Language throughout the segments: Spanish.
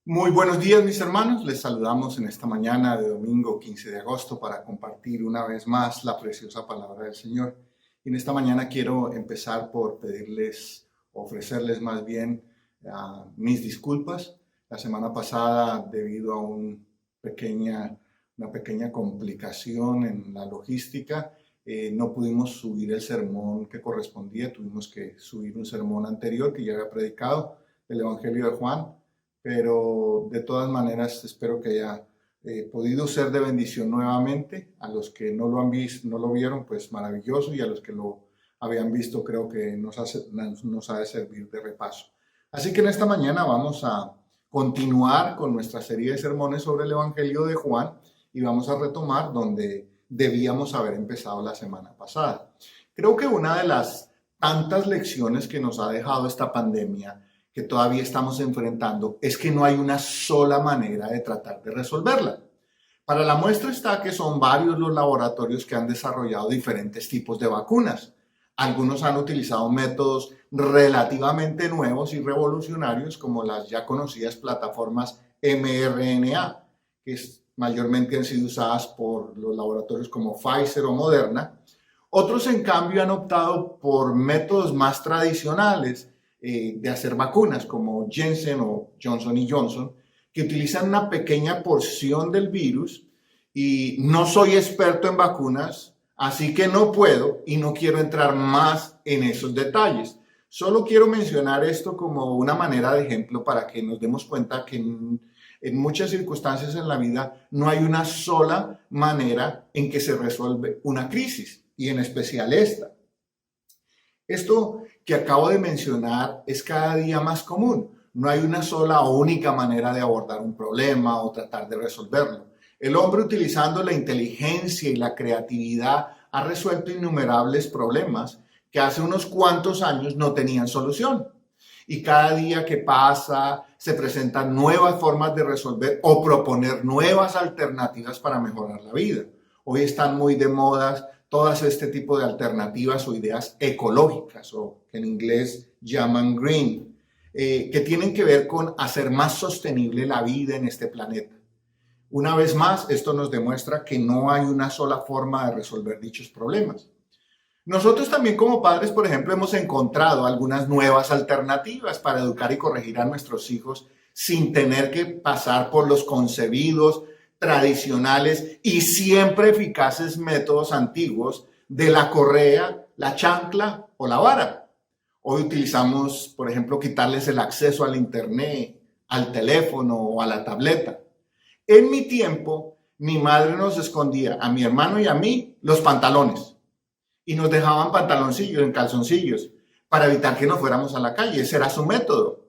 Muy buenos días, mis hermanos. Les saludamos en esta mañana de domingo 15 de agosto para compartir una vez más la preciosa palabra del Señor. Y en esta mañana quiero empezar por pedirles, ofrecerles más bien mis disculpas. La semana pasada, debido a una pequeña complicación en la logística, no pudimos subir el sermón que correspondía. Tuvimos que subir un sermón anterior que ya había predicado del Evangelio de Juan, pero de todas maneras espero que haya podido ser de bendición nuevamente. A los que no lo han visto, no lo vieron, pues maravilloso, y a los que lo habían visto creo que nos ha de servir de repaso. Así que en esta mañana vamos a continuar con nuestra serie de sermones sobre el Evangelio de Juan y vamos a retomar donde debíamos haber empezado la semana pasada. Creo que una de las tantas lecciones que nos ha dejado esta pandemia que todavía estamos enfrentando es que no hay una sola manera de tratar de resolverla. Para la muestra está que son varios los laboratorios que han desarrollado diferentes tipos de vacunas. Algunos han utilizado métodos relativamente nuevos y revolucionarios, como las ya conocidas plataformas mRNA, que mayormente han sido usadas por los laboratorios como Pfizer o Moderna. Otros, en cambio, han optado por métodos más tradicionales de hacer vacunas, como Janssen o Johnson Johnson, que utilizan una pequeña porción del virus. Y no soy experto en vacunas, así que no puedo y no quiero entrar más en esos detalles. Solo quiero mencionar esto como una manera de ejemplo para que nos demos cuenta que en muchas circunstancias en la vida no hay una sola manera en que se resuelve una crisis, y en especial esta. Esto que acabo de mencionar es cada día más común. No hay una sola o única manera de abordar un problema o tratar de resolverlo. El hombre, utilizando la inteligencia y la creatividad, ha resuelto innumerables problemas que hace unos cuantos años no tenían solución. Y cada día que pasa se presentan nuevas formas de resolver o proponer nuevas alternativas para mejorar la vida. Hoy están muy de moda todas este tipo de alternativas o ideas ecológicas, o que en inglés llaman green, que tienen que ver con hacer más sostenible la vida en este planeta. Una vez más, esto nos demuestra que no hay una sola forma de resolver dichos problemas. Nosotros también, como padres, por ejemplo, hemos encontrado algunas nuevas alternativas para educar y corregir a nuestros hijos sin tener que pasar por los concebidos, tradicionales y siempre eficaces métodos antiguos de la correa, la chancla o la vara. Hoy utilizamos, por ejemplo, quitarles el acceso al internet, al teléfono o a la tableta. En mi tiempo, mi madre nos escondía a mi hermano y a mí los pantalones y nos dejaban pantaloncillos en calzoncillos para evitar que nos fuéramos a la calle. Ese era su método.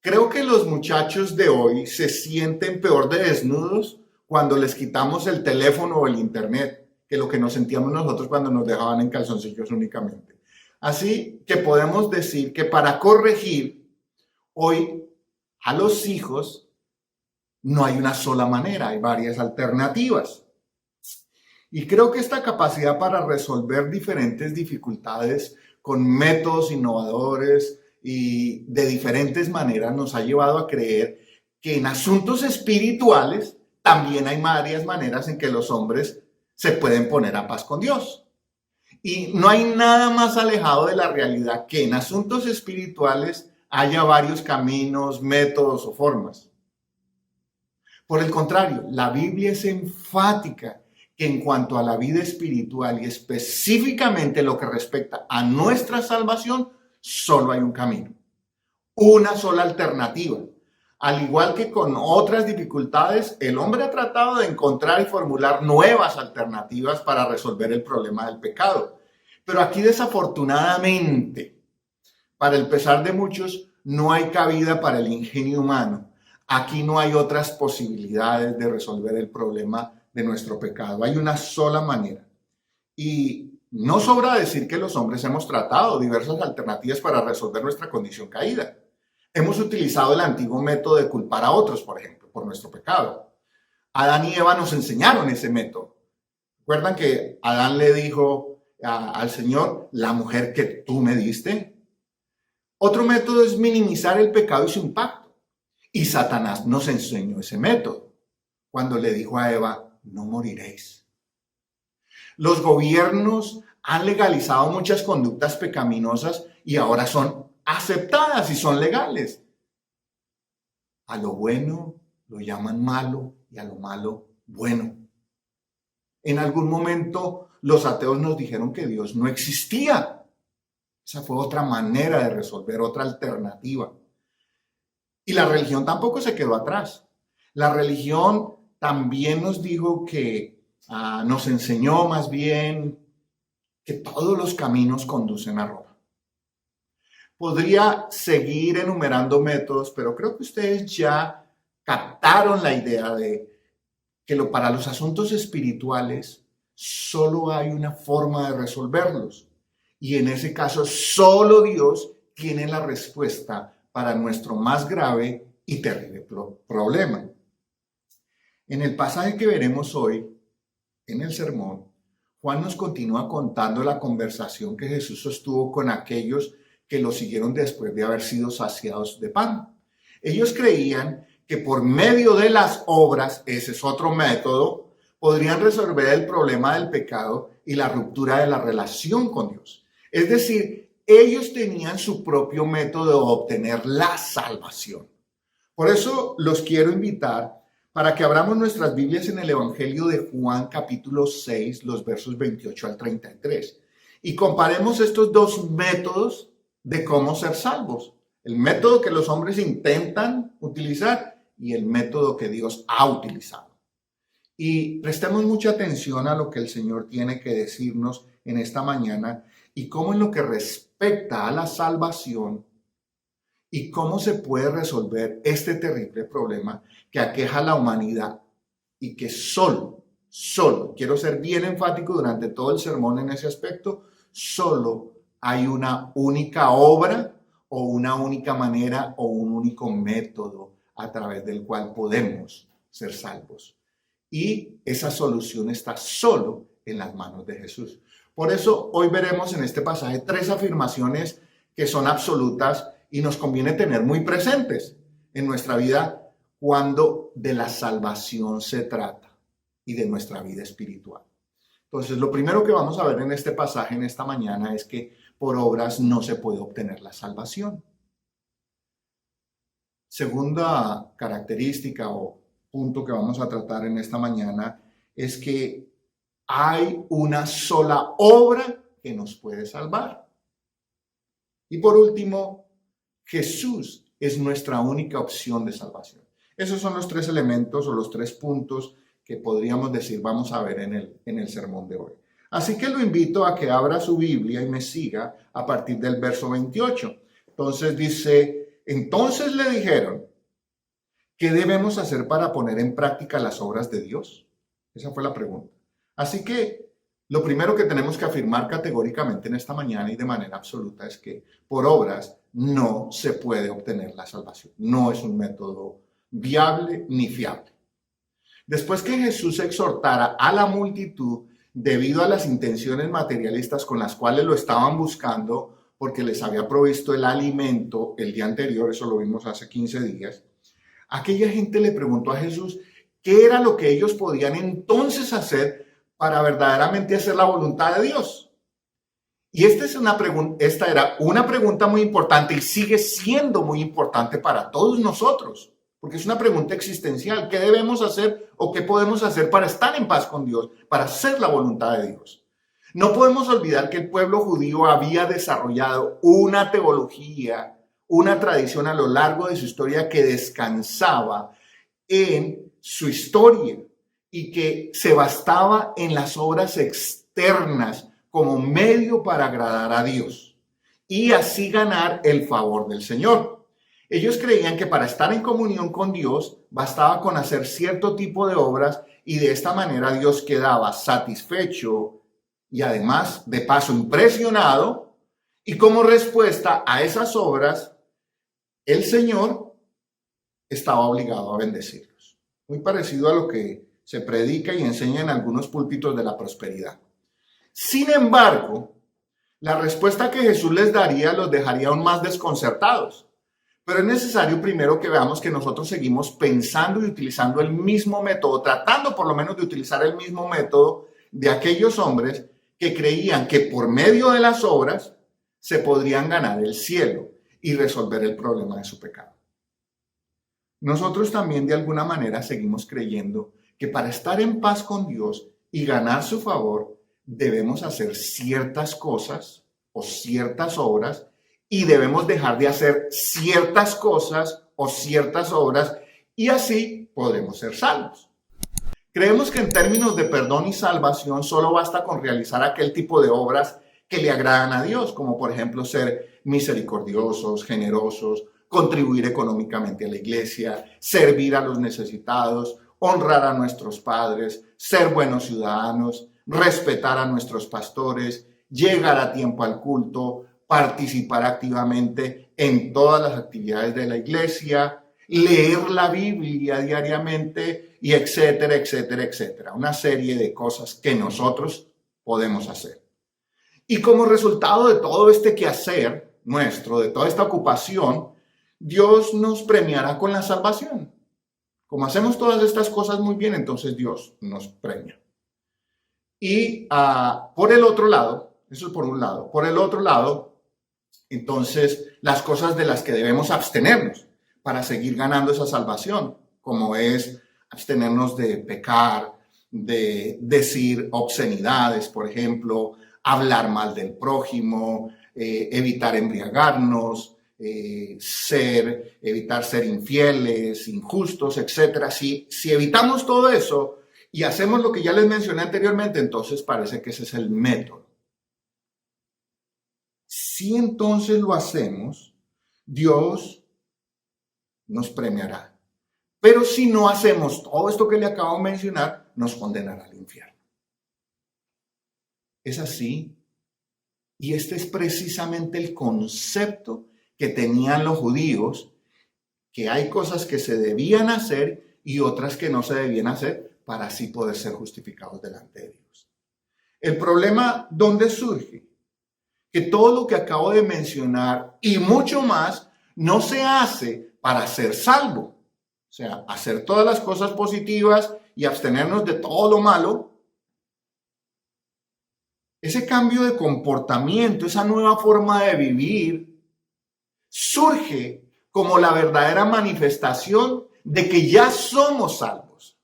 Creo que los muchachos de hoy se sienten peor de desnudos cuando les quitamos el teléfono o el internet que lo que nos sentíamos nosotros cuando nos dejaban en calzoncillos únicamente. Así que podemos decir que para corregir hoy a los hijos no hay una sola manera, hay varias alternativas. Y creo que esta capacidad para resolver diferentes dificultades con métodos innovadores y de diferentes maneras nos ha llevado a creer que en asuntos espirituales también hay varias maneras en que los hombres se pueden poner a paz con Dios. Y no hay nada más alejado de la realidad que en asuntos espirituales haya varios caminos, métodos o formas. Por el contrario, la Biblia es enfática que en cuanto a la vida espiritual y específicamente lo que respecta a nuestra salvación, solo hay un camino, una sola alternativa. Al igual que con otras dificultades, el hombre ha tratado de encontrar y formular nuevas alternativas para resolver el problema del pecado. Pero aquí, desafortunadamente, para el pesar de muchos, no hay cabida para el ingenio humano. Aquí no hay otras posibilidades de resolver el problema de nuestro pecado. Hay una sola manera. Y no sobra decir que los hombres hemos tratado diversas alternativas para resolver nuestra condición caída. Hemos utilizado el antiguo método de culpar a otros, por ejemplo, por nuestro pecado. Adán y Eva nos enseñaron ese método. ¿Recuerdan que Adán le dijo al Señor, la mujer que tú me diste? Otro método es minimizar el pecado y su impacto. Y Satanás nos enseñó ese método cuando le dijo a Eva, no moriréis. Los gobiernos han legalizado muchas conductas pecaminosas y ahora son aceptadas y son legales. A lo bueno lo llaman malo y a lo malo bueno. En algún momento los ateos nos dijeron que Dios no existía. Esa fue otra manera de resolver, otra alternativa. Y la religión tampoco se quedó atrás. La religión también nos dijo que, nos enseñó más bien que todos los caminos conducen a Roma. Podría seguir enumerando métodos, pero creo que ustedes ya captaron la idea de que para los asuntos espirituales solo hay una forma de resolverlos. Y en ese caso, solo Dios tiene la respuesta para nuestro más grave y terrible problema. En el pasaje que veremos hoy, en el sermón, Juan nos continúa contando la conversación que Jesús sostuvo con aquellos que lo siguieron después de haber sido saciados de pan. Ellos creían que por medio de las obras, ese es otro método, podrían resolver el problema del pecado y la ruptura de la relación con Dios. Es decir, ellos tenían su propio método de obtener la salvación. Por eso los quiero invitar para que abramos nuestras Biblias en el Evangelio de Juan, capítulo 6, los versos 28 al 33, y comparemos estos dos métodos de cómo ser salvos. El método que los hombres intentan utilizar y el método que Dios ha utilizado. Y prestemos mucha atención a lo que el Señor tiene que decirnos en esta mañana y cómo en lo que respecta a la salvación y cómo se puede resolver este terrible problema que aqueja a la humanidad y que solo, quiero ser bien enfático durante todo el sermón en ese aspecto, solo hay una única obra o una única manera o un único método a través del cual podemos ser salvos. Y esa solución está solo en las manos de Jesús. Por eso hoy veremos en este pasaje 3 afirmaciones que son absolutas y nos conviene tener muy presentes en nuestra vida cuando de la salvación se trata y de nuestra vida espiritual. Entonces, lo primero que vamos a ver en este pasaje, en esta mañana, es que por obras no se puede obtener la salvación. Segunda característica o punto que vamos a tratar en esta mañana es que hay una sola obra que nos puede salvar. Y por último, Jesús es nuestra única opción de salvación. Esos son los 3 elementos o los 3 puntos que podríamos decir vamos a ver en el sermón de hoy. Así que lo invito a que abra su Biblia y me siga a partir del verso 28. Entonces dice, entonces le dijeron, ¿qué debemos hacer para poner en práctica las obras de Dios? Esa fue la pregunta. Así que lo primero que tenemos que afirmar categóricamente en esta mañana y de manera absoluta es que por obras no se puede obtener la salvación. No es un método viable ni fiable. Después que Jesús exhortara a la multitud debido a las intenciones materialistas con las cuales lo estaban buscando, porque les había provisto el alimento el día anterior, eso lo vimos hace 15 días, aquella gente le preguntó a Jesús qué era lo que ellos podían entonces hacer para verdaderamente hacer la voluntad de Dios. Y esta era una pregunta muy importante y sigue siendo muy importante para todos nosotros, porque es una pregunta existencial. ¿Qué debemos hacer o qué podemos hacer para estar en paz con Dios, para hacer la voluntad de Dios? No podemos olvidar que el pueblo judío había desarrollado una teología, una tradición a lo largo de su historia que descansaba en su historia y que se bastaba en las obras externas como medio para agradar a Dios y así ganar el favor del Señor. Ellos creían que para estar en comunión con Dios bastaba con hacer cierto tipo de obras y de esta manera Dios quedaba satisfecho y además de paso impresionado, y como respuesta a esas obras el Señor estaba obligado a bendecirlos. Muy parecido a lo que se predica y enseña en algunos púlpitos de la prosperidad. Sin embargo, la respuesta que Jesús les daría los dejaría aún más desconcertados. Pero es necesario primero que veamos que nosotros seguimos pensando y utilizando el mismo método, tratando por lo menos de utilizar el mismo método de aquellos hombres que creían que por medio de las obras se podrían ganar el cielo y resolver el problema de su pecado. Nosotros también de alguna manera seguimos creyendo que para estar en paz con Dios y ganar su favor, debemos hacer ciertas cosas o ciertas obras y debemos dejar de hacer ciertas cosas o ciertas obras y así podremos ser salvos. Creemos que en términos de perdón y salvación solo basta con realizar aquel tipo de obras que le agradan a Dios, como por ejemplo ser misericordiosos, generosos, contribuir económicamente a la iglesia, servir a los necesitados, honrar a nuestros padres, ser buenos ciudadanos, respetar a nuestros pastores, llegar a tiempo al culto, participar activamente en todas las actividades de la iglesia, leer la Biblia diariamente y etcétera, etcétera, etcétera. Una serie de cosas que nosotros podemos hacer. Y como resultado de todo este quehacer nuestro, de toda esta ocupación, Dios nos premiará con la salvación. Como hacemos todas estas cosas muy bien, entonces Dios nos premia. Y por el otro lado, eso es por un lado, por el otro lado, entonces las cosas de las que debemos abstenernos para seguir ganando esa salvación, como es abstenernos de pecar, de decir obscenidades, por ejemplo, hablar mal del prójimo, evitar embriagarnos, evitar ser infieles, injustos, etc. Si evitamos todo eso y hacemos lo que ya les mencioné anteriormente, entonces parece que ese es el método. Si entonces lo hacemos, Dios nos premiará. Pero si no hacemos todo esto que le acabo de mencionar, nos condenará al infierno. Es así. Y este es precisamente el concepto que tenían los judíos, que hay cosas que se debían hacer y otras que no se debían hacer para así poder ser justificados delante de Dios. El problema, ¿dónde surge? Que todo lo que acabo de mencionar y mucho más no se hace para ser salvo. O sea, hacer todas las cosas positivas y abstenernos de todo lo malo. Ese cambio de comportamiento, esa nueva forma de vivir, surge como la verdadera manifestación de que ya somos salvos.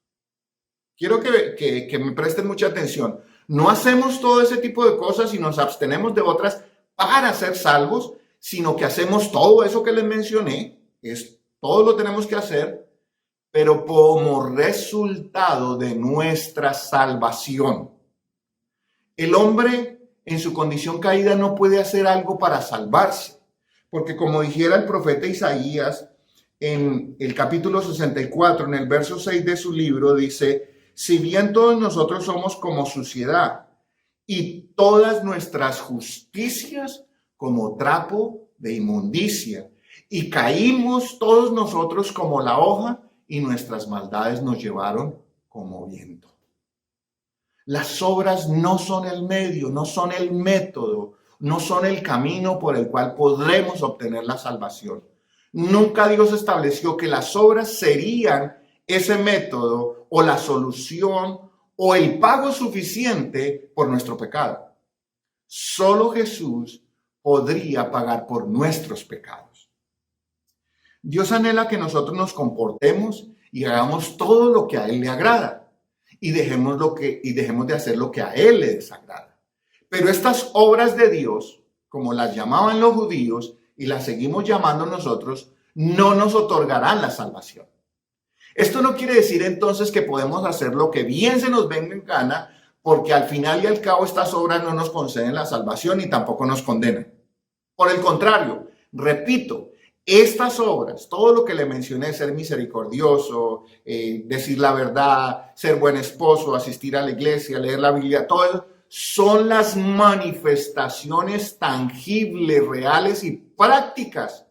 Quiero que me presten mucha atención. No hacemos todo ese tipo de cosas y nos abstenemos de otras para ser salvos, sino que hacemos todo eso que les mencioné. Todo lo tenemos que hacer, pero como resultado de nuestra salvación. El hombre en su condición caída no puede hacer algo para salvarse, porque como dijera el profeta Isaías en el capítulo 64, en el verso 6 de su libro, dice: si bien todos nosotros somos como suciedad y todas nuestras justicias como trapo de inmundicia, y caímos todos nosotros como la hoja y nuestras maldades nos llevaron como viento. Las obras no son el medio, no son el método, no son el camino por el cual podremos obtener la salvación. Nunca Dios estableció que las obras serían ese método o la solución o el pago suficiente por nuestro pecado. Solo Jesús podría pagar por nuestros pecados. Dios anhela que nosotros nos comportemos y hagamos todo lo que a Él le agrada. Y dejemos de hacer lo que a Él le desagrada. Pero estas obras de Dios, como las llamaban los judíos y las seguimos llamando nosotros, no nos otorgarán la salvación. Esto no quiere decir entonces que podemos hacer lo que bien se nos venga en gana, porque al final y al cabo estas obras no nos conceden la salvación y tampoco nos condenan. Por el contrario, repito, estas obras, todo lo que le mencioné, ser misericordioso, decir la verdad, ser buen esposo, asistir a la iglesia, leer la Biblia, todo eso, son las manifestaciones tangibles, reales y prácticas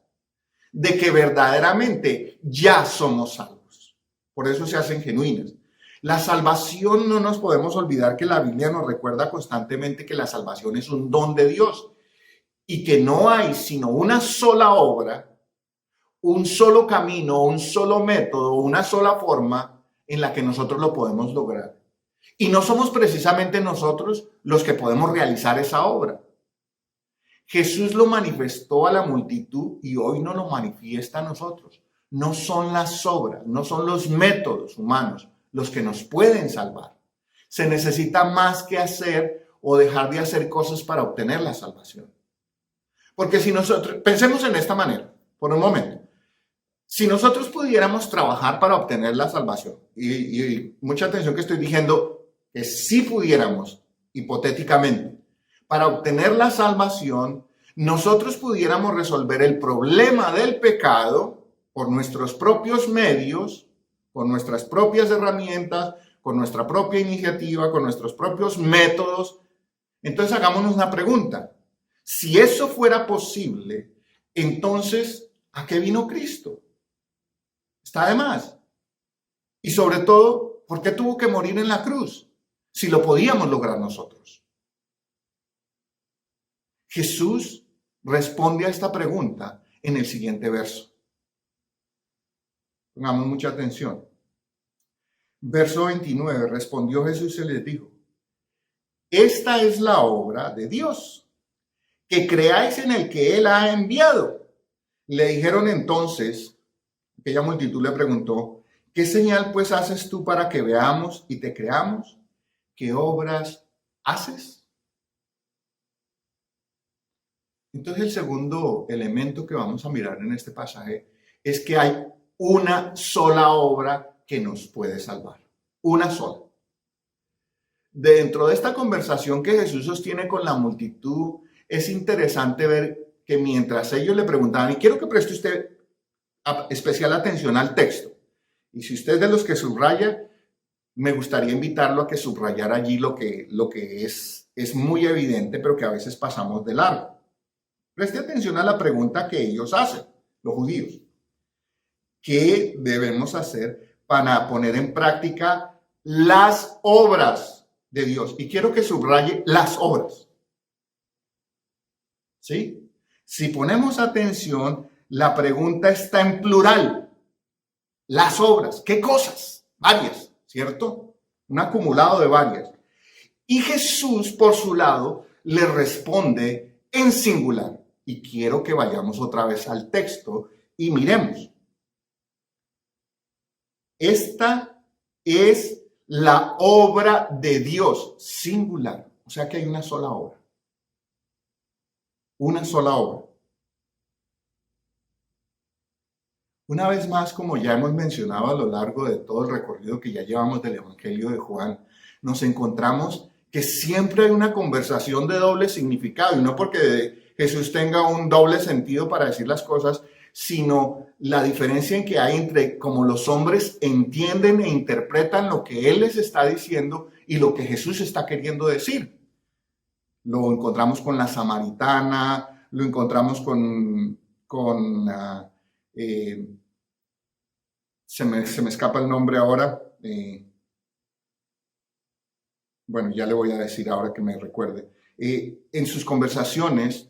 de que verdaderamente ya somos salvos. Por eso se hacen genuinas. La salvación, no nos podemos olvidar que la Biblia nos recuerda constantemente que la salvación es un don de Dios y que no hay sino una sola obra, un solo camino, un solo método, una sola forma en la que nosotros lo podemos lograr. Y no somos precisamente nosotros los que podemos realizar esa obra. Jesús lo manifestó a la multitud y hoy no lo manifiesta a nosotros. No son las obras, no son los métodos humanos los que nos pueden salvar. Se necesita más que hacer o dejar de hacer cosas para obtener la salvación. Porque si nosotros, pensemos en esta manera, por un momento. Si nosotros pudiéramos trabajar para obtener la salvación, y mucha atención que estoy diciendo que si pudiéramos, hipotéticamente, para obtener la salvación, nosotros pudiéramos resolver el problema del pecado por nuestros propios medios, con nuestras propias herramientas, con nuestra propia iniciativa, con nuestros propios métodos. Entonces hagámonos una pregunta. Si eso fuera posible, entonces, ¿a qué vino Cristo? Está de más. Y sobre todo, ¿por qué tuvo que morir en la cruz? Si lo podíamos lograr nosotros. Jesús responde a esta pregunta en el siguiente verso. Pongamos mucha atención. Verso 29, respondió Jesús y les dijo, esta es la obra de Dios, que creáis en el que Él ha enviado. Le dijeron entonces, aquella multitud le preguntó, ¿qué señal pues haces tú para que veamos y te creamos? ¿Qué obras haces? Entonces el segundo elemento que vamos a mirar en este pasaje es que hay una sola obra que nos puede salvar. Una sola. Dentro de esta conversación que Jesús sostiene con la multitud, es interesante ver que mientras ellos le preguntaban, y quiero que preste usted especial atención al texto, y si usted es de los que subraya, me gustaría invitarlo a que subrayara allí lo que es muy evidente, pero que a veces pasamos de largo. Preste atención a la pregunta que ellos hacen, los judíos. ¿Qué debemos hacer para poner en práctica las obras de Dios? Y quiero que subraye las obras. ¿Sí? Si ponemos atención, la pregunta está en plural. Las obras. ¿Qué cosas? Varias, ¿cierto? Un acumulado de varias. Y Jesús, por su lado, le responde en singular. Y quiero que vayamos otra vez al texto y miremos. Esta es la obra de Dios, singular. O sea que hay una sola obra. Una sola obra. Una vez más, como ya hemos mencionado a lo largo de todo el recorrido que ya llevamos del Evangelio de Juan, nos encontramos que siempre hay una conversación de doble significado, y no porque Jesús tenga un doble sentido para decir las cosas, sino la diferencia en que hay entre cómo los hombres entienden e interpretan lo que Él les está diciendo y lo que Jesús está queriendo decir. Lo encontramos con la samaritana, lo encontramos se me escapa el nombre ahora. Bueno, ya le voy a decir ahora que me recuerde. En sus conversaciones,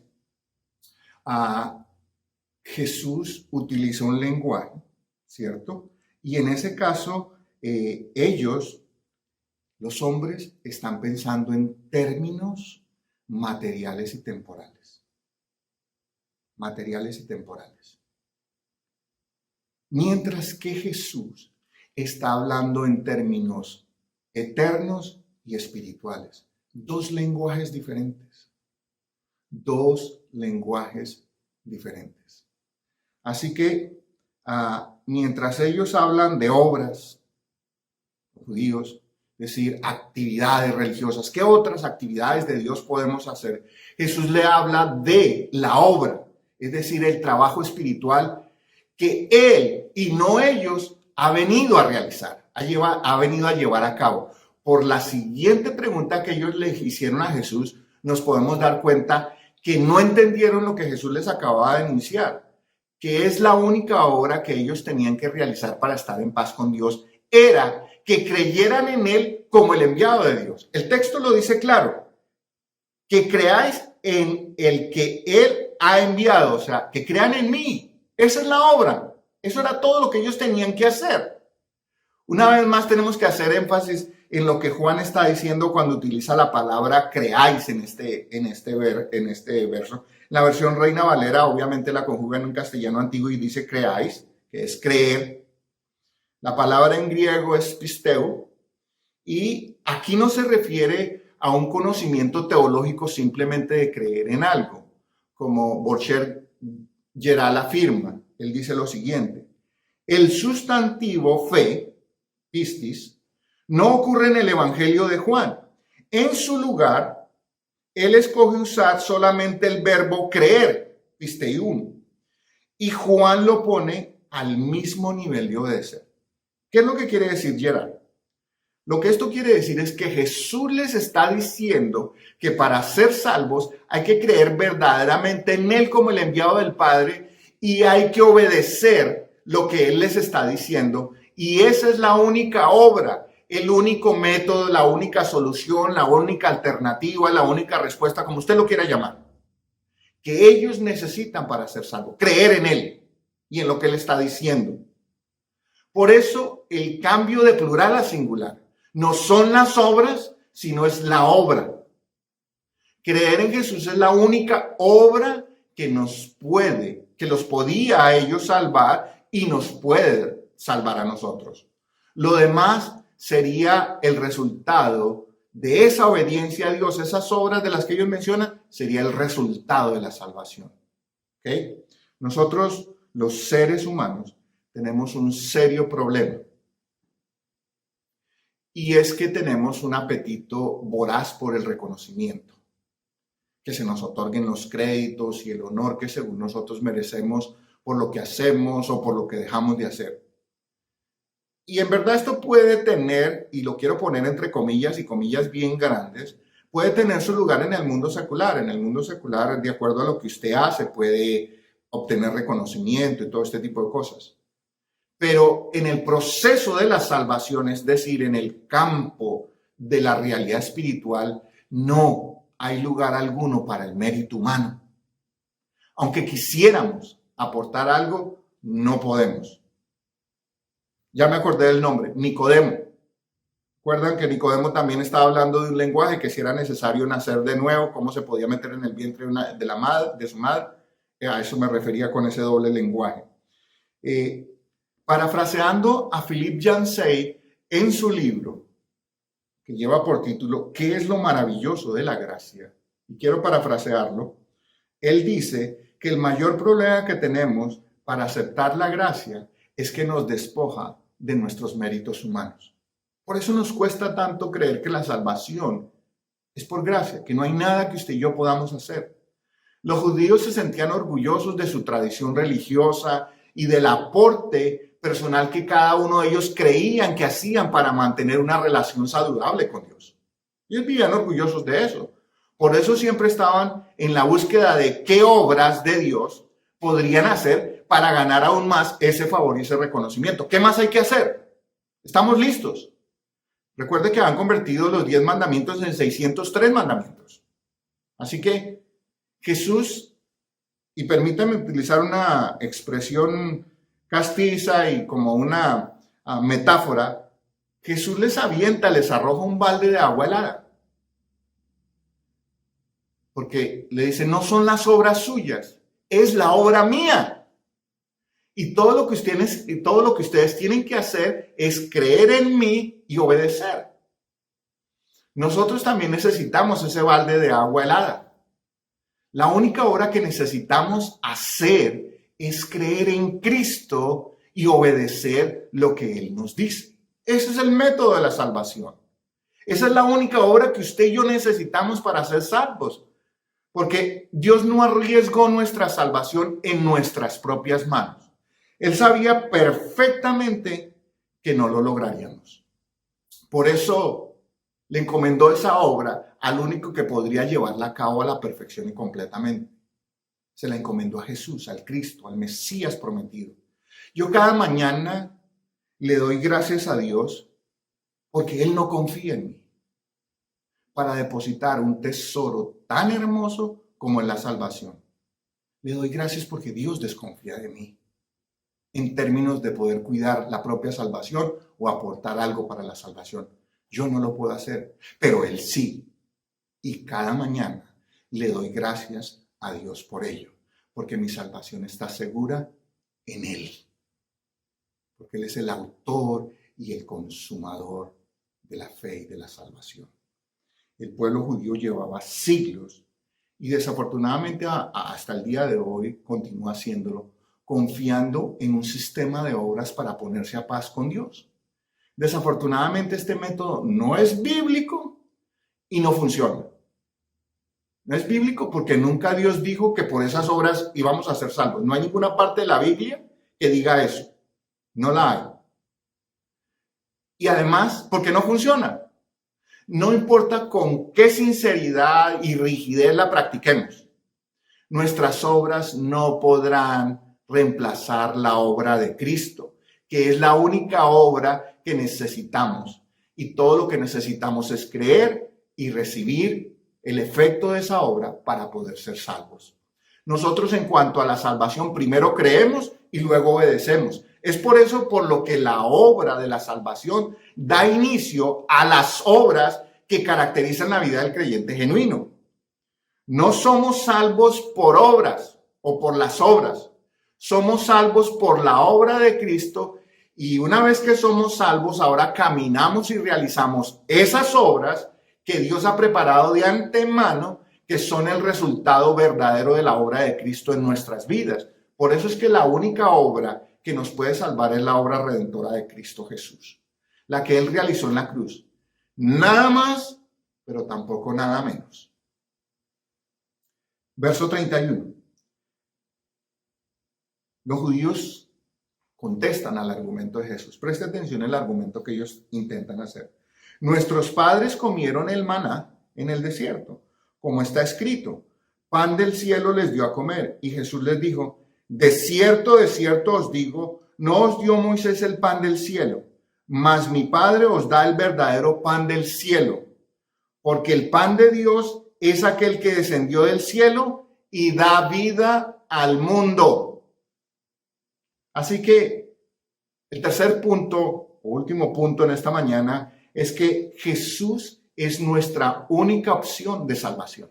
Jesús utiliza un lenguaje, ¿cierto? Y en ese caso, ellos, los hombres, están pensando en términos materiales y temporales. Materiales y temporales. Mientras que Jesús está hablando en términos eternos y espirituales. Dos lenguajes diferentes. Dos lenguajes diferentes. Así que mientras ellos hablan de obras, los judíos, es decir, actividades religiosas, ¿qué otras actividades de Dios podemos hacer? Jesús le habla de la obra, es decir, el trabajo espiritual que Él y no ellos ha venido a realizar, ha venido a llevar a cabo. Por la siguiente pregunta que ellos le hicieron a Jesús, nos podemos dar cuenta que no entendieron lo que Jesús les acababa de anunciar, que es la única obra que ellos tenían que realizar para estar en paz con Dios, era que creyeran en Él como el enviado de Dios. El texto lo dice claro, que creáis en el que Él ha enviado, o sea, que crean en mí. Esa es la obra. Eso era todo lo que ellos tenían que hacer. Una vez más tenemos que hacer énfasis en lo que Juan está diciendo cuando utiliza la palabra creáis en este verso. La versión Reina Valera obviamente la conjuga en un castellano antiguo y dice creáis, que es creer. La palabra en griego es pisteu y aquí no se refiere a un conocimiento teológico simplemente de creer en algo, como Borcher Geral afirma. Él dice lo siguiente: el sustantivo fe, pistis, no ocurre en el Evangelio de Juan. En su lugar, él escoge usar solamente el verbo creer, pisteiun, y Juan lo pone al mismo nivel de obedecer. ¿Qué es lo que quiere decir Gerard? Lo que esto quiere decir es que Jesús les está diciendo que para ser salvos hay que creer verdaderamente en Él como el enviado del Padre y hay que obedecer lo que Él les está diciendo. Y esa es la única obra, el único método, la única solución, la única alternativa, la única respuesta, como usted lo quiera llamar, que ellos necesitan para ser salvos. Creer en Él y en lo que Él está diciendo. Por eso el cambio de plural a singular no son las obras, sino es la obra. Creer en Jesús es la única obra que los podía a ellos salvar y nos puede salvar a nosotros. Lo demás sería el resultado de esa obediencia a Dios, esas obras de las que ellos mencionan, sería el resultado de la salvación. ¿Okay? Nosotros, los seres humanos, tenemos un serio problema. Y es que tenemos un apetito voraz por el reconocimiento, que se nos otorguen los créditos y el honor que según nosotros merecemos por lo que hacemos o por lo que dejamos de hacer. Y en verdad esto puede tener, y lo quiero poner entre comillas y comillas bien grandes, puede tener su lugar en el mundo secular. En el mundo secular, de acuerdo a lo que usted hace, puede obtener reconocimiento y todo este tipo de cosas. Pero en el proceso de la salvación, es decir, en el campo de la realidad espiritual, no hay lugar alguno para el mérito humano. Aunque quisiéramos aportar algo, no podemos. Ya me acordé del nombre, Nicodemo. ¿Recuerdan que Nicodemo también estaba hablando de un lenguaje, que si era necesario nacer de nuevo, cómo se podía meter en el vientre de su madre? A eso me refería con ese doble lenguaje. Parafraseando a Philippe Yancey en su libro, que lleva por título ¿Qué es lo maravilloso de la gracia? Y quiero parafrasearlo. Él dice que el mayor problema que tenemos para aceptar la gracia es que nos despoja de nuestros méritos humanos. Por eso nos cuesta tanto creer que la salvación es por gracia, que no hay nada que usted y yo podamos hacer. Los judíos se sentían orgullosos de su tradición religiosa y del aporte personal que cada uno de ellos creían que hacían para mantener una relación saludable con Dios. Ellos vivían orgullosos de eso. Por eso siempre estaban en la búsqueda de qué obras de Dios podrían hacer para ganar aún más ese favor y ese reconocimiento. ¿Qué más hay que hacer? Estamos listos. Recuerde que han convertido los 10 mandamientos en 603 mandamientos. Así que Jesús, y permítame utilizar una expresión castiza y como una metáfora, Jesús les avienta, les arroja un balde de agua helada. Porque le dice, no son las obras suyas, es la obra mía. Y todo lo que ustedes tienen que hacer es creer en mí y obedecer. Nosotros también necesitamos ese balde de agua helada. La única obra que necesitamos hacer es creer en Cristo y obedecer lo que Él nos dice. Ese es el método de la salvación. Esa es la única obra que usted y yo necesitamos para ser salvos. Porque Dios no arriesgó nuestra salvación en nuestras propias manos. Él sabía perfectamente que no lo lograríamos. Por eso le encomendó esa obra al único que podría llevarla a cabo a la perfección y completamente. Se la encomendó a Jesús, al Cristo, al Mesías prometido. Yo cada mañana le doy gracias a Dios porque Él no confía en mí para depositar un tesoro tan hermoso como es la salvación. Le doy gracias porque Dios desconfía de mí. en términos de poder cuidar la propia salvación o aportar algo para la salvación. Yo no lo puedo hacer, pero Él sí. Y cada mañana le doy gracias a Dios por ello, porque mi salvación está segura en Él, porque Él es el autor y el consumador de la fe y de la salvación. El pueblo judío llevaba siglos y desafortunadamente hasta el día de hoy continúa haciéndolo, confiando en un sistema de obras para ponerse a paz con Dios. Desafortunadamente este método no es bíblico y no funciona. No es bíblico porque nunca Dios dijo que por esas obras íbamos a ser salvos. No hay ninguna parte de la Biblia que diga eso. No la hay. Y además, porque no funciona. No importa con qué sinceridad y rigidez la practiquemos. Nuestras obras no podrán reemplazar la obra de Cristo, que es la única obra que necesitamos. Y todo lo que necesitamos es creer y recibir el efecto de esa obra para poder ser salvos. Nosotros en cuanto a la salvación primero creemos y luego obedecemos. Es por eso por lo que la obra de la salvación da inicio a las obras que caracterizan la vida del creyente genuino. No somos salvos por obras o por las obras. Somos salvos por la obra de Cristo y una vez que somos salvos, ahora caminamos y realizamos esas obras que Dios ha preparado de antemano, que son el resultado verdadero de la obra de Cristo en nuestras vidas. Por eso es que la única obra que nos puede salvar es la obra redentora de Cristo Jesús, la que Él realizó en la cruz. Nada más, pero tampoco nada menos. Verso 31. Los judíos contestan al argumento de Jesús. Preste atención al argumento que ellos intentan hacer. Nuestros padres comieron el maná en el desierto, como está escrito. Pan del cielo les dio a comer. Y Jesús les dijo, de cierto os digo, no os dio Moisés el pan del cielo, mas mi Padre os da el verdadero pan del cielo. Porque el pan de Dios es aquel que descendió del cielo y da vida al mundo. Así que el tercer punto, o último punto en esta mañana, es que Jesús es nuestra única opción de salvación.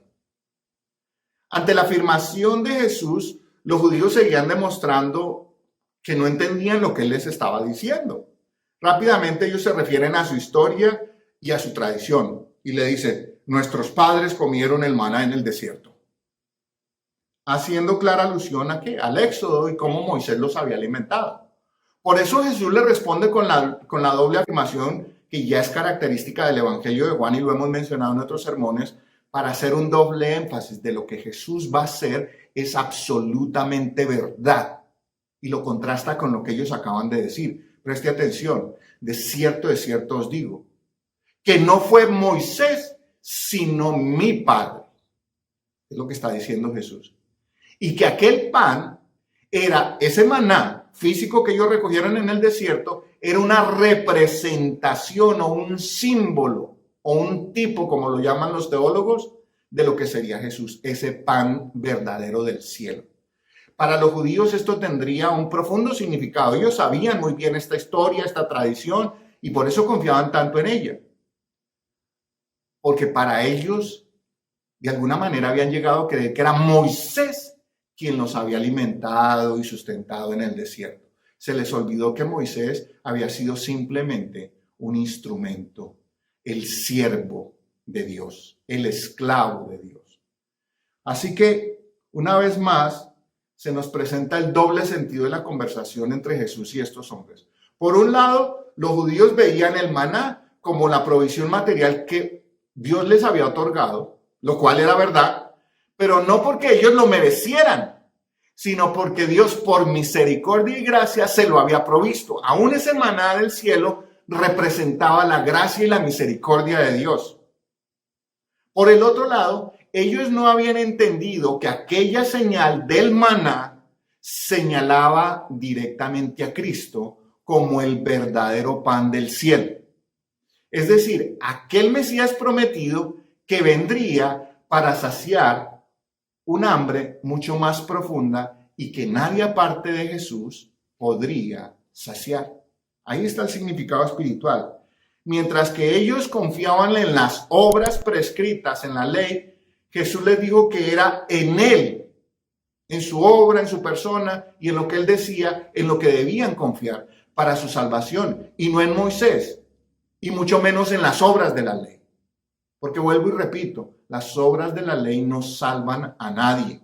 Ante la afirmación de Jesús, los judíos seguían demostrando que no entendían lo que Él les estaba diciendo. Rápidamente ellos se refieren a su historia y a su tradición y le dicen, nuestros padres comieron el maná en el desierto. Haciendo clara alusión a ¿qué? Al Éxodo y cómo Moisés los había alimentado. Por eso Jesús le responde con la doble afirmación que ya es característica del Evangelio de Juan y lo hemos mencionado en otros sermones, para hacer un doble énfasis de lo que Jesús va a hacer es absolutamente verdad. Y lo contrasta con lo que ellos acaban de decir. Preste atención, de cierto os digo, que no fue Moisés, sino mi Padre. Es lo que está diciendo Jesús. Y que aquel pan era ese maná físico que ellos recogieron en el desierto, era una representación o un símbolo o un tipo, como lo llaman los teólogos, de lo que sería Jesús, ese pan verdadero del cielo. Para los judíos esto tendría un profundo significado. Ellos sabían muy bien esta historia, esta tradición, y por eso confiaban tanto en ella. Porque para ellos, de alguna manera, habían llegado a creer que era Moisés quien los había alimentado y sustentado en el desierto. Se les olvidó que Moisés había sido simplemente un instrumento, el siervo de Dios, el esclavo de Dios. Así que, una vez más, se nos presenta el doble sentido de la conversación entre Jesús y estos hombres. Por un lado, los judíos veían el maná como la provisión material que Dios les había otorgado, lo cual era verdad, pero no porque ellos lo merecieran, sino porque Dios por misericordia y gracia se lo había provisto. Aún ese maná del cielo representaba la gracia y la misericordia de Dios. Por el otro lado, ellos no habían entendido que aquella señal del maná señalaba directamente a Cristo como el verdadero pan del cielo. Es decir, aquel Mesías prometido que vendría para saciar un hambre mucho más profunda y que nadie aparte de Jesús podría saciar. Ahí está el significado espiritual. Mientras que ellos confiaban en las obras prescritas en la ley, Jesús les dijo que era en Él, en su obra, en su persona y en lo que Él decía, en lo que debían confiar para su salvación, y no en Moisés, y mucho menos en las obras de la ley. Porque vuelvo y repito, las obras de la ley no salvan a nadie.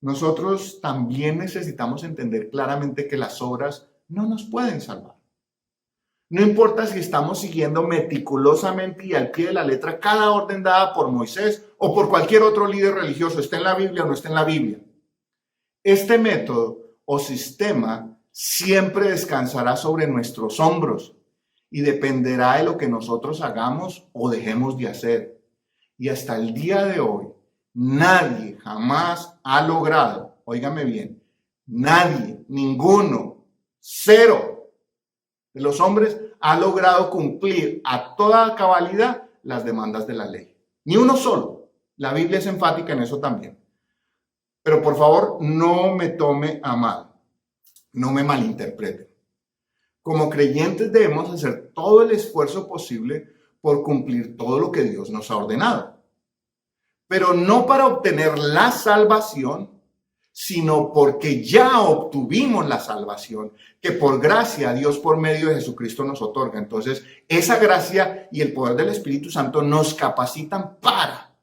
Nosotros también necesitamos entender claramente que las obras no nos pueden salvar. No importa si estamos siguiendo meticulosamente y al pie de la letra cada orden dada por Moisés o por cualquier otro líder religioso, esté en la Biblia o no esté en la Biblia. Este método o sistema siempre descansará sobre nuestros hombros y dependerá de lo que nosotros hagamos o dejemos de hacer. Y hasta el día de hoy, nadie jamás ha logrado, óigame bien, nadie, ninguno, cero de los hombres ha logrado cumplir a toda cabalidad las demandas de la ley. Ni uno solo. La Biblia es enfática en eso también. Pero por favor, no me tome a mal. No me malinterpreten. Como creyentes debemos hacer todo el esfuerzo posible por cumplir todo lo que Dios nos ha ordenado. Pero no para obtener la salvación, sino porque ya obtuvimos la salvación, que por gracia Dios por medio de Jesucristo nos otorga. Entonces, esa gracia y el poder del Espíritu Santo nos capacitan para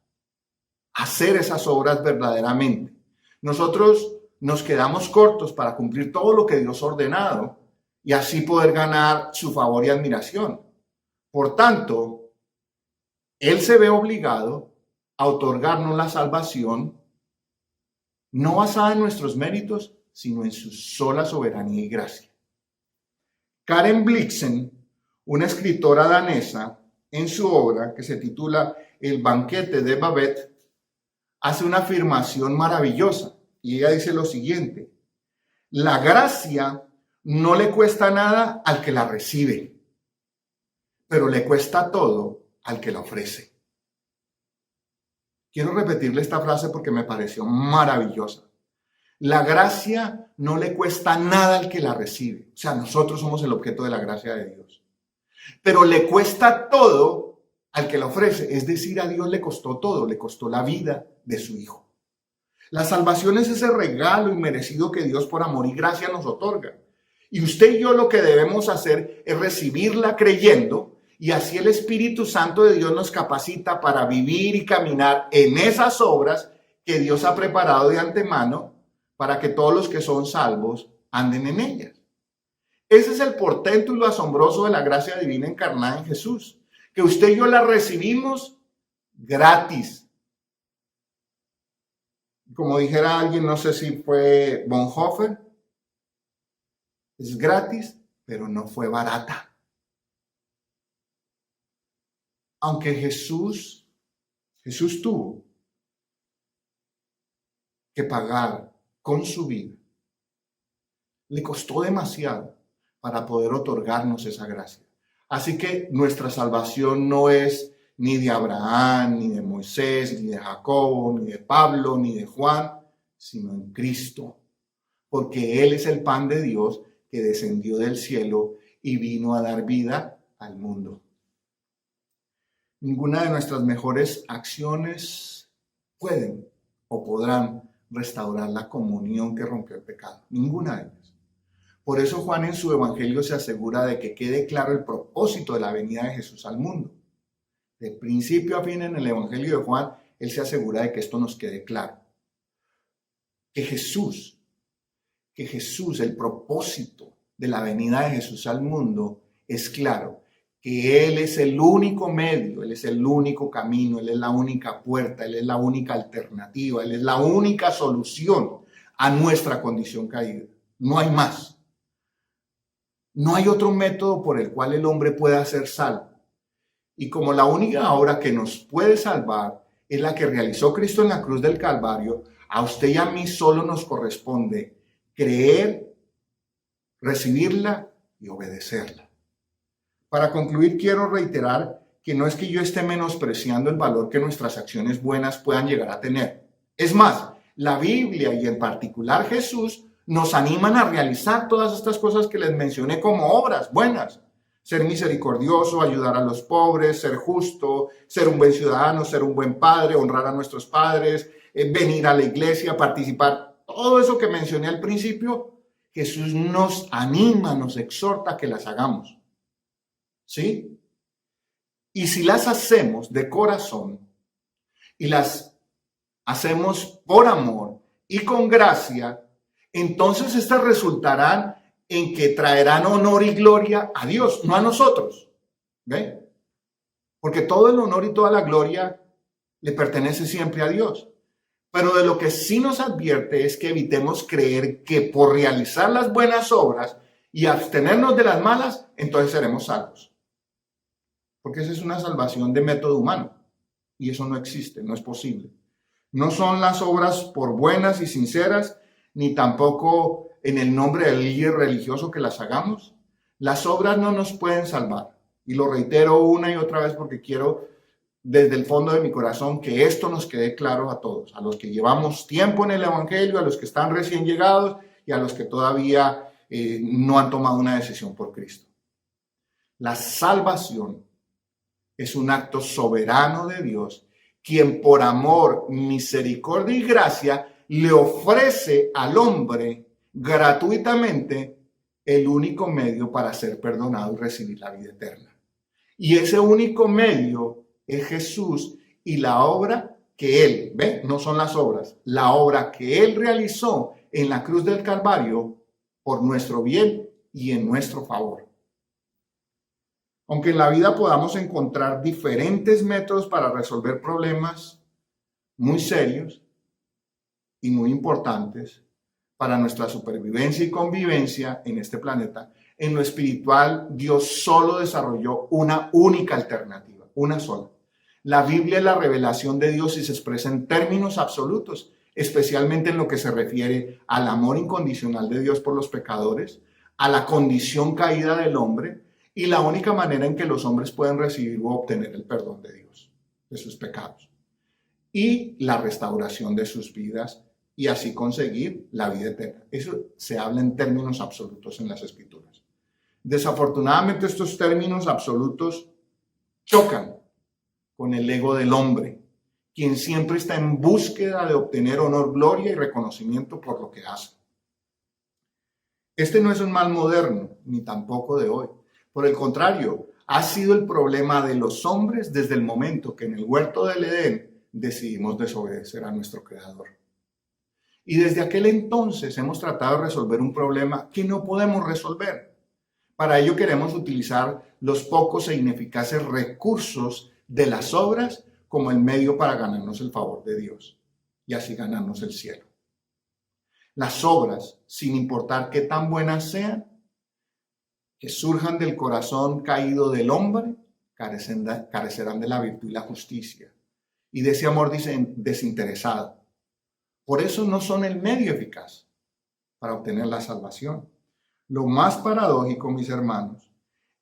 hacer esas obras verdaderamente. Nosotros nos quedamos cortos para cumplir todo lo que Dios ha ordenado y así poder ganar su favor y admiración. Por tanto, Él se ve obligado a otorgarnos la salvación no basada en nuestros méritos, sino en su sola soberanía y gracia. Karen Blixen, una escritora danesa, en su obra que se titula El banquete de Babette, hace una afirmación maravillosa y ella dice lo siguiente: la gracia no le cuesta nada al que la recibe, pero le cuesta todo al que la ofrece. Quiero repetirle esta frase porque me pareció maravillosa. La gracia no le cuesta nada al que la recibe. O sea, nosotros somos el objeto de la gracia de Dios. Pero le cuesta todo al que la ofrece. Es decir, a Dios le costó todo. Le costó la vida de su Hijo. La salvación es ese regalo inmerecido que Dios por amor y gracia nos otorga. Y usted y yo lo que debemos hacer es recibirla creyendo. Y así el Espíritu Santo de Dios nos capacita para vivir y caminar en esas obras que Dios ha preparado de antemano para que todos los que son salvos anden en ellas. Ese es el portento y lo asombroso de la gracia divina encarnada en Jesús, que usted y yo la recibimos gratis. Como dijera alguien, no sé si fue Bonhoeffer, es gratis, pero no fue barata. Aunque Jesús tuvo que pagar con su vida, le costó demasiado para poder otorgarnos esa gracia. Así que nuestra salvación no es ni de Abraham, ni de Moisés, ni de Jacobo, ni de Pablo, ni de Juan, sino en Cristo. Porque Él es el pan de Dios que descendió del cielo y vino a dar vida al mundo. Ninguna de nuestras mejores acciones pueden o podrán restaurar la comunión que rompió el pecado. Ninguna de ellas. Por eso Juan en su evangelio se asegura de que quede claro el propósito de la venida de Jesús al mundo. De principio a fin en el evangelio de Juan, él se asegura de que esto nos quede claro. Que Jesús, el propósito de la venida de Jesús al mundo es claro. Que Él es el único medio, Él es el único camino, Él es la única puerta, Él es la única alternativa, Él es la única solución a nuestra condición caída. No hay más. No hay otro método por el cual el hombre pueda ser salvo. Y como la única obra que nos puede salvar es la que realizó Cristo en la cruz del Calvario, a usted y a mí solo nos corresponde creer, recibirla y obedecerla. Para concluir, quiero reiterar que no es que yo esté menospreciando el valor que nuestras acciones buenas puedan llegar a tener. Es más, la Biblia y en particular Jesús nos animan a realizar todas estas cosas que les mencioné como obras buenas. Ser misericordioso, ayudar a los pobres, ser justo, ser un buen ciudadano, ser un buen padre, honrar a nuestros padres, venir a la iglesia, participar. Todo eso que mencioné al principio, Jesús nos anima, nos exhorta a que las hagamos. ¿Sí? Y si las hacemos de corazón y las hacemos por amor y con gracia, entonces estas resultarán en que traerán honor y gloria a Dios, no a nosotros. ¿Ve? Porque todo el honor y toda la gloria le pertenece siempre a Dios. Pero de lo que sí nos advierte es que evitemos creer que por realizar las buenas obras y abstenernos de las malas, entonces seremos salvos. Porque esa es una salvación de método humano. Y eso no existe, no es posible. No son las obras por buenas y sinceras, ni tampoco en el nombre del líder religioso que las hagamos. Las obras no nos pueden salvar. Y lo reitero una y otra vez porque quiero desde el fondo de mi corazón que esto nos quede claro a todos, a los que llevamos tiempo en el Evangelio, a los que están recién llegados y a los que todavía no han tomado una decisión por Cristo. La salvación es un acto soberano de Dios, quien por amor, misericordia y gracia le ofrece al hombre gratuitamente el único medio para ser perdonado y recibir la vida eterna. Y ese único medio es Jesús y la obra que Él, ¿ve? No son las obras, la obra que Él realizó en la cruz del Calvario por nuestro bien y en nuestro favor. Aunque en la vida podamos encontrar diferentes métodos para resolver problemas muy serios y muy importantes para nuestra supervivencia y convivencia en este planeta, en lo espiritual Dios solo desarrolló una única alternativa, una sola. La Biblia es la revelación de Dios y se expresa en términos absolutos, especialmente en lo que se refiere al amor incondicional de Dios por los pecadores, a la condición caída del hombre y la única manera en que los hombres pueden recibir o obtener el perdón de Dios, de sus pecados, y la restauración de sus vidas y así conseguir la vida eterna. Eso se habla en términos absolutos en las Escrituras. Desafortunadamente estos términos absolutos chocan con el ego del hombre, quien siempre está en búsqueda de obtener honor, gloria y reconocimiento por lo que hace. Este no es un mal moderno, ni tampoco de hoy. Por el contrario, ha sido el problema de los hombres desde el momento que en el huerto del Edén decidimos desobedecer a nuestro Creador. Y desde aquel entonces hemos tratado de resolver un problema que no podemos resolver. Para ello queremos utilizar los pocos e ineficaces recursos de las obras como el medio para ganarnos el favor de Dios y así ganarnos el cielo. Las obras, sin importar qué tan buenas sean, que surjan del corazón caído del hombre, carecerán de la virtud y la justicia y de ese amor desinteresado. Por eso no son el medio eficaz para obtener la salvación. Lo más paradójico, mis hermanos,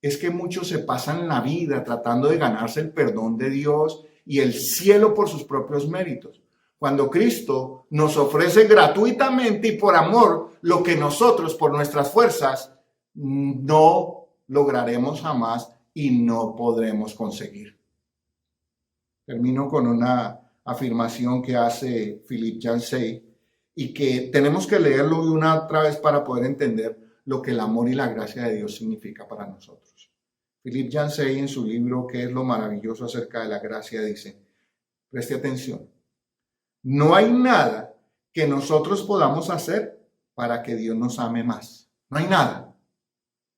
es que muchos se pasan la vida tratando de ganarse el perdón de Dios y el cielo por sus propios méritos, cuando Cristo nos ofrece gratuitamente y por amor lo que nosotros por nuestras fuerzas no lograremos jamás y no podremos conseguir. Termino con una afirmación que hace Philippe Yancey y que tenemos que leerlo una otra vez para poder entender lo que el amor y la gracia de Dios significa para nosotros. Philippe Yancey en su libro ¿Qué es lo maravilloso acerca de la gracia? Dice, preste atención, no hay nada que nosotros podamos hacer para que Dios nos ame más. No hay nada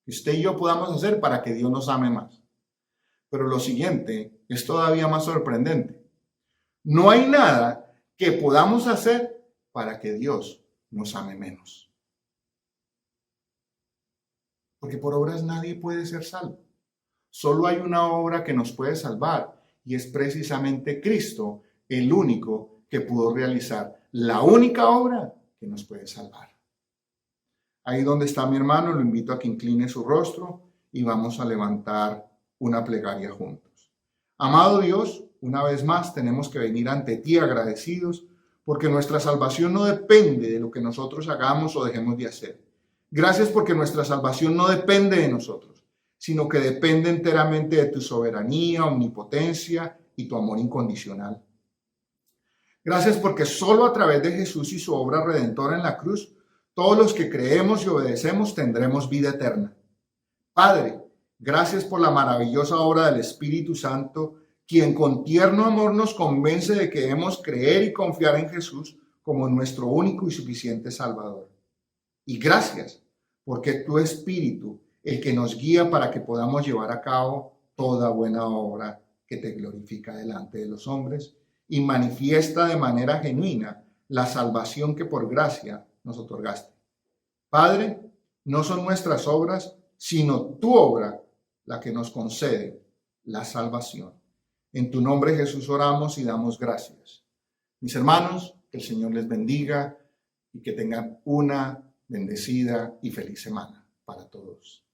que usted y yo podamos hacer para que Dios nos ame más. Pero lo siguiente es todavía más sorprendente. No hay nada que podamos hacer para que Dios nos ame menos. Porque por obras nadie puede ser salvo. Solo hay una obra que nos puede salvar y es precisamente Cristo, el único que pudo realizar la única obra que nos puede salvar. Ahí donde está mi hermano, lo invito a que incline su rostro y vamos a levantar una plegaria juntos. Amado Dios, una vez más tenemos que venir ante ti agradecidos porque nuestra salvación no depende de lo que nosotros hagamos o dejemos de hacer. Gracias porque nuestra salvación no depende de nosotros, sino que depende enteramente de tu soberanía, omnipotencia y tu amor incondicional. Gracias porque solo a través de Jesús y su obra redentora en la cruz, todos los que creemos y obedecemos tendremos vida eterna. Padre, gracias por la maravillosa obra del Espíritu Santo, quien con tierno amor nos convence de que debemos creer y confiar en Jesús como nuestro único y suficiente Salvador. Y gracias porque tu Espíritu, el que nos guía para que podamos llevar a cabo toda buena obra que te glorifica delante de los hombres y manifiesta de manera genuina la salvación que por gracia nos otorgaste. Padre, no son nuestras obras, sino tu obra la que nos concede la salvación. En tu nombre, Jesús, oramos y damos gracias. Mis hermanos, que el Señor les bendiga y que tengan una bendecida y feliz semana para todos.